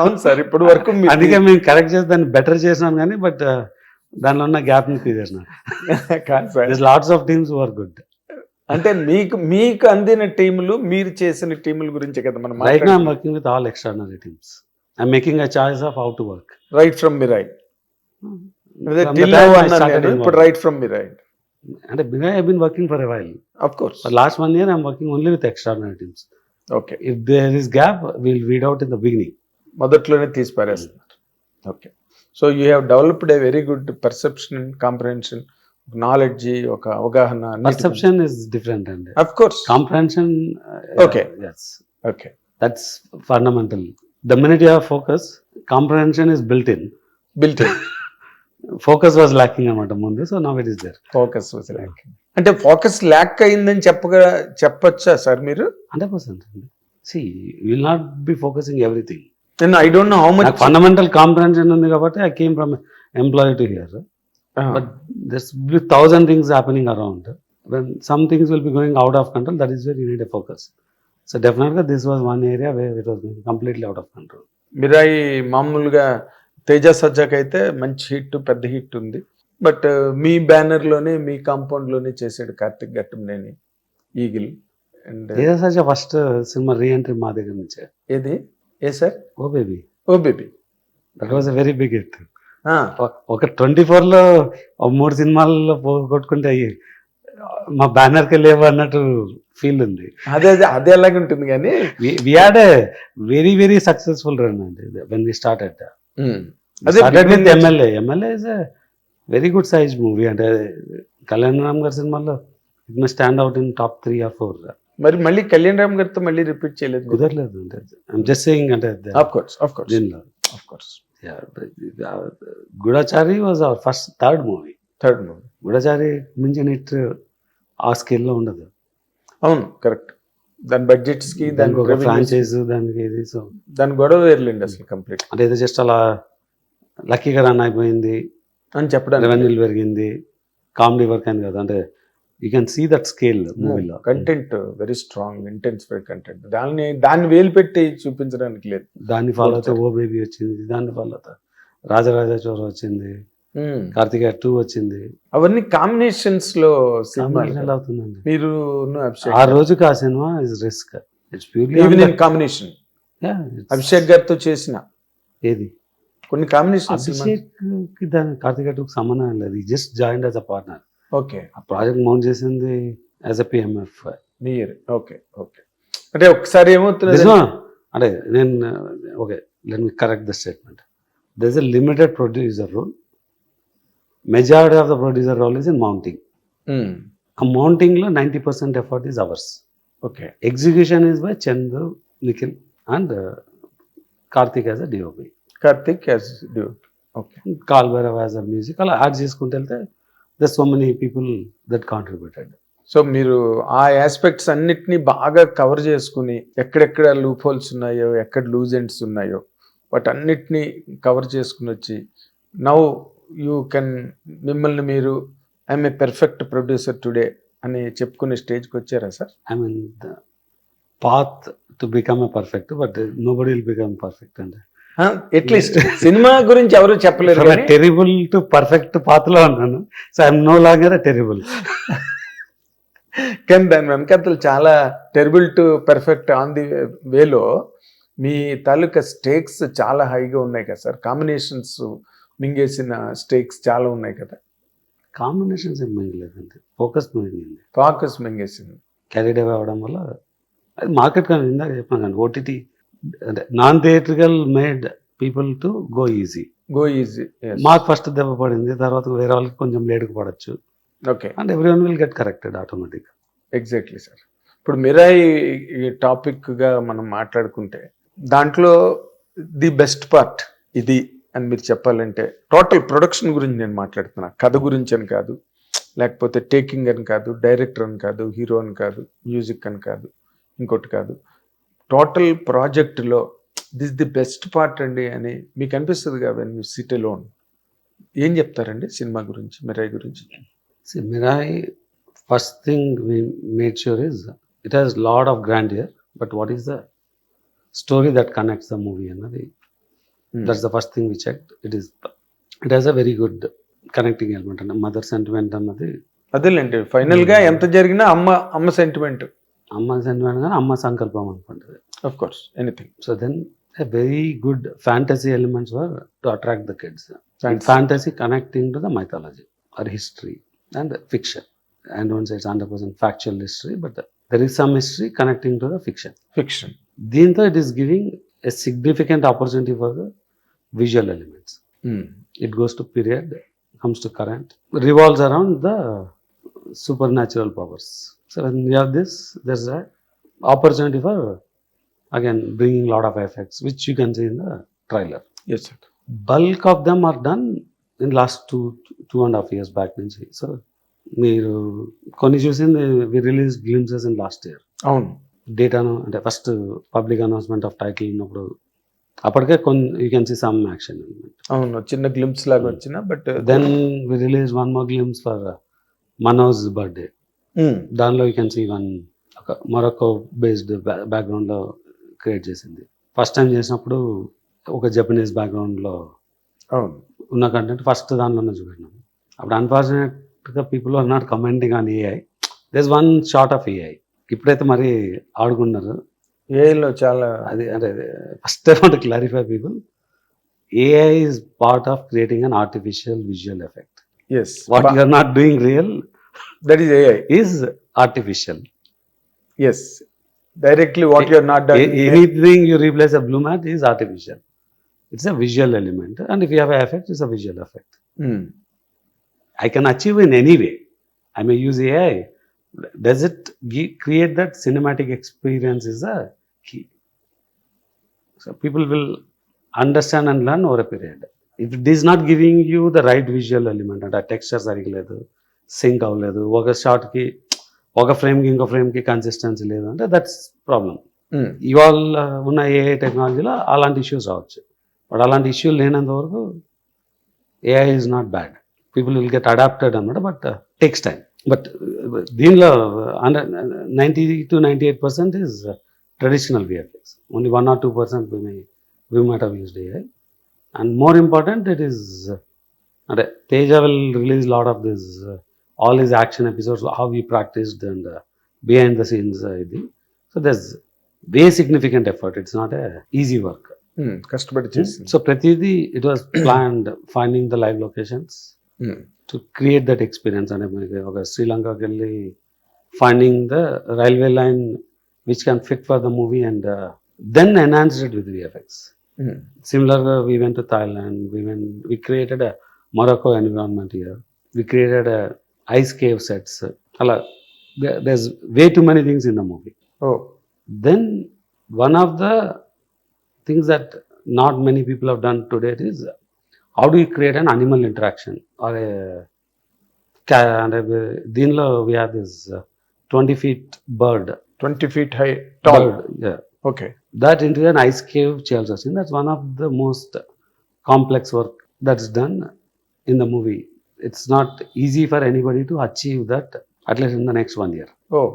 అవును సార్, ఇప్పుడు వరకు అందుకే మేము కరెక్ట్ చేసి దాన్ని బెటర్ చేసినాను కానీ బట్ దానిలో ఉన్న గ్యాప్ని తీసేసిన. కాదు sir, lots of teams were good. అంటే మీకు అందిన టీములు, మీరు చేసిన టీముల గురించే కదా మనం right now I'm working with all extraordinary teams. I'm making a choice of how to work. Right from Mirai. ఇప్పుడు రైట్ ఫ్రమ్ మిరాయ్. అంటే Mirai I've been working for a while. Of course. For last 1 year I'm working only with extraordinary teams. Okay. If there is gap, we'll weed out in the beginning. మొదట్లోనే తీసి పారేస్తున్నారు. Okay. So you have developed a very good perception, comprehension, knowledge, ఒక అవగాహన. Perception is different and Of course. comprehension. Okay. Yes. Okay. That's fundamental. The minute you have focus, comprehension is built in. Built in. Focus was lacking అన్నమాట ముందు, so now it is there. Focus was lacking. అంటే focus lakh అయిందని చెప్పొచ్చా sir మీరు? 100%. See, you will not be focusing everything. Then I don't know how much. Fundamental comprehension ఉంది కాబట్టి I came from employee to here. But there's 1,000 things happening around. When some things will be going out of control, that is where you need a focus. So definitely this was one area where it was going completely out of control. Mirai మామూలుగా తేజ సజ్జాకి అయితే మంచి hit, పెద్ద hit ఉంది. But మీ బ్యానర్లోనే, మీ కాంపౌండ్లోనే చేసాడు Karthik Ghattamaneni, Eagle. And first cinema reentry మా దగ్గర నుంచే. ఏది? ఏ sir? Oh baby. Oh baby. That was a very big hit. ఒక 24లో 3 సినిమాల్లో కొట్టుకుంటే అయ్యి మా బ్యానర్కి లేవు అన్నట్టు ఫీల్ ఉంది. అదే అదే అలాగే ఉంటుంది. కానీ we had a very very successful run అండి when we started. Started with MLA. MLA is a very good size movie. అంటే కళ్యాణ్ రామ్ గారి సినిమాలో it may stand out in top 3 or 4. మరి మళ్ళీ కళ్యాణ్ రామ్ గారితో మళ్ళీ రిపీట్ చేయలేదు? కుదరలేదు. అంటే ఐఎమ్ జస్ట్ సేయింగ్ అంటే దీనిలో Goodachari was our first third movie. Goodachari మించిన హిట్ ఆ స్కేల్లో ఉండదు. అవును, కరెక్ట్. దాని బడ్జెట్స్ కి, దానికి ఒక ఫ్రాంచైజ్, దానికి ఇది, సో దాని గొడవ వేర్లేండి అసలు కంప్లీట్. అంటే ఏదో జస్ట్ అలా లక్కీగా రన్ అయిపోయింది అని చెప్పడం, రెవెన్యూలు పెరిగింది, కామెడీ వర్క్ అని కదా. అంటే you can see that scale మూవీలో. Content very strong, intensified content. దాన్ని వేలు పెట్టి చూపించడానికి లేదు. దాన్ని ఫాలో అవుతా ఓ బేబీ వచ్చింది, దాన్ని ఫాలో అవుతా రాజరాజా చోర వచ్చింది, కార్తికేయ 2 వచ్చింది. అవన్నీ కాంబినేషన్స్ లో సినిమాలు అవుతుందండి. మీరు ఆ రోజుకి ఆ cinema is risk. It's purely combination. Abhishek గారితో చేసిన ఏది కొన్ని కాంబినేషన్. అభిషేక్ కి దాని కార్తికేయ 2కి సంబంధం లేదు. Just join as a partner. Okay. ఆ ప్రాజెక్ట్ మౌంట్ చేసింది as a PMF. Okay. Okay. అంటే ఒకసారి ఏమవుతుంది అంటే నేను okay let me correct the statement. There is a limited producer role. Majority of the producer role is in mounting. ఆ mounting లో 90% effort is ours. Okay. Execution is by Chandu, Nikhil and Karthik as a DOP. Okay. Kaal Bhairav as a music. అలా add చేసుకుంటూ వెళ్తే there so many people that contributed. So మీరు ఆ aspects అన్నిటినీ బాగా cover చేసుకుని, ఎక్కడెక్కడ లూప్ హోల్స్ ఉన్నాయో, ఎక్కడ లూజ్ ఎండ్స్ ఉన్నాయో వాటన్నిటినీ కవర్ చేసుకుని వచ్చి నౌ యూ కెన్, మిమ్మల్ని మీరు I'm a perfect producer today అని చెప్పుకునే స్టేజ్కి వచ్చారా sir? I mean the path to become a perfect, but nobody will become perfect అండి. అట్లీస్ట్ సినిమా గురించి ఎవరు చెప్పలేరు. టెరిబుల్ టు పర్ఫెక్ట్ పాత్ లో ఉన్నాను. So I'm no longer terrible. కానీ దాని వెనకాతలు చాలా terrible to perfect on the వేలో మీ తాలూకా స్టేక్స్ చాలా హైగా ఉన్నాయి కదా సార్. కాంబినేషన్స్ మింగేసిన స్టేక్స్ చాలా ఉన్నాయి కదా. కాంబినేషన్స్ ఏం మింగలేదండి, ఫోకస్ మింగేసింది. క్యారీడ్ అవే అవడం వల్ల అది మార్కెట్ కానీ ఇందాక చెప్పాను కానీ ఓటీటీ అంటే non theatrical made people to go easy. మాకు ఫస్ట్ దెబ్బ పడింది, తర్వాత వేరే వాళ్ళకి కొంచెం లేటుకు పడచ్చు. Okay. And everyone will get corrected ఆటోమేటిక్గా. Exactly sir. ఇప్పుడు మిరాయి ఈ టాపిక్గా మనం మాట్లాడుకుంటే దాంట్లో ది బెస్ట్ పార్ట్ ఇది అని మీరు చెప్పాలంటే, టోటల్ ప్రొడక్షన్ గురించి నేను మాట్లాడుతున్నా, కథ గురించి అని కాదు, లేకపోతే టేకింగ్ అని కాదు, డైరెక్టర్ అని కాదు, హీరో అని కాదు, మ్యూజిక్ అని కాదు, ఇంకోటి కాదు, టోటల్ ప్రాజెక్టులో దిస్ ది బెస్ట్ పార్ట్ అండి అని మీకు అనిపిస్తుంది కదా వెన్ యూ సిట్ అలోన్. ఏం చెప్తారండి సినిమా గురించి, మిరాయి గురించి? Mirai first thing we made sure is it has lot of grandeur, but what is the story that connects the movie అన్నది. That's the first thing we check. It has a very good connecting element అండి. Mother sentiment అన్నది, అదేలేండి, final గా ఎంత జరిగినా అమ్మ sentiment, అమ్మ sentiment కానీ అమ్మ సంకల్పం అనుకుంటుంది. Of course anything. So then a very good fantasy elements were to attract the kids. Fantasy connecting to the mythology or history and fiction. I don't say it's 100% factual history, but there is some history connecting to the fiction. Fiction. Dintho it is giving a significant opportunity for the visual elements. It goes to period, comes to current, revolves around the supernatural powers. So when you have this, there's a opportunity for again bringing lot of effects, which you can see in the trailer. Yes sir. Bulk of them are done in last two and a half years back నుంచి. So మీరు కొన్ని చూసింది we release glimpses in last year. అవును. డేటాను అంటే first public announcement of title ఉన్నప్పుడు అప్పటికే కొన్ని you can see some action element. అవును, చిన్న గ్లింప్స్ లాగా వచ్చిన, but then we release one more glimpse for Manoj birthday. దానిలో యూ కెన్ సీ వన్ ఒక మొరక్కో బేస్డ్ బ్యాక్గ్రౌండ్లో క్రియేట్ చేసింది. ఫస్ట్ టైం చేసినప్పుడు ఒక జపనీస్ బ్యాక్గ్రౌండ్లో అవును ఉన్న కంటెంట్ ఫస్ట్ దానిలోనే చూపెట్టినాం. అప్పుడు అన్ఫార్చునేట్గా people are not commenting on AI. This one short of AI. ఇప్పుడైతే మరి ఆడుకున్నారు ఏఐలో చాలా. అది అంటే first I want clarify people, AI is part of creating an artificial visual effect. Yes, what you are not doing real that is AI, is artificial. Yes, directly what you are not doing. Anything you replace a blue mat is artificial. It's a visual element, and if you have an effect, it's a visual effect. I can achieve in any way. I may use AI. Does it create that cinematic experience is a key. So people will understand and learn over a period. If it is not giving you the right visual element, and a texture sarigaledu, sync avaledu, oka shot ki ఒక ఫ్రేమ్కి ఇంకో ఫ్రేమ్కి consistency లేదు అంటే that's problem. ఇవాళ ఉన్న AI టెక్నాలజీలో అలాంటి issues రావచ్చు. But అలాంటి ఇష్యూలు లేనంత వరకు AI is not bad. People will get adapted అనమాట, బట్ టేక్స్ టైం. బట్ దీనిలో 90-98% is traditional VFX. Only 1 or 2% we might have used AI. And more important, it is అంటే Teja will release lot of this all his action episodes, how we practiced and behind the scenes ఇది. So there's very significant effort. It's not a easy work. కష్టపడి చేసింది. So pratidi it was planned, finding the live locations to create that experience. And oka Sri Lanka kelli finding the railway line which can fit for the movie, and then enhanced it with VFX. Similarly, we went to Thailand. We created a Morocco environment here. We created a ice cave sets. There's way too many things in the movie. Oh. Then one of the things that not many people have done today is how do you create an animal interaction or a దీనిలో we have this 20 feet bird. 20 feet high, tall. Bird, yeah. Okay. That into an ice cave Chelsea scene. That's one of the most complex work that's done in the movie. It's not easy for anybody to achieve that, at least in the next 1 year. Oh.